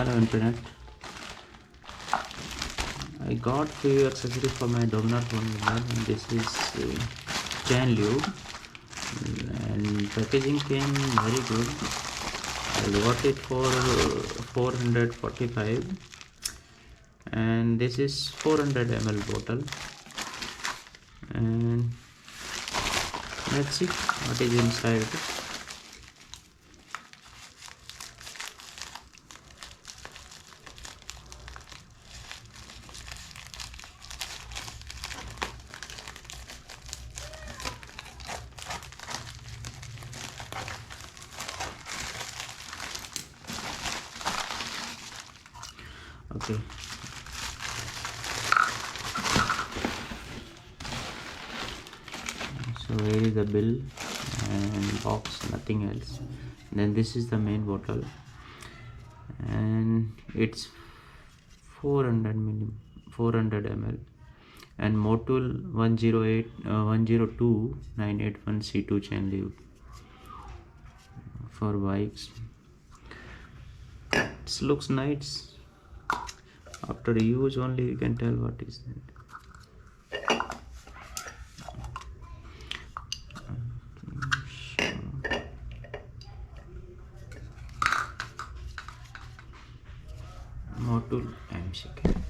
Hello internet. I got few accessories for my Dominar phone and this is chain lube and packaging came very good. I got it for 445 and this is 400 ml bottle, and let's see what is inside. Okay, so here is the bill and box, nothing else. Then this is the main bottle and it's 400 ml and Motul 102 C2 Chain Lube for bikes. It looks nice. After use only you can tell what is that. Motul, I'm checking.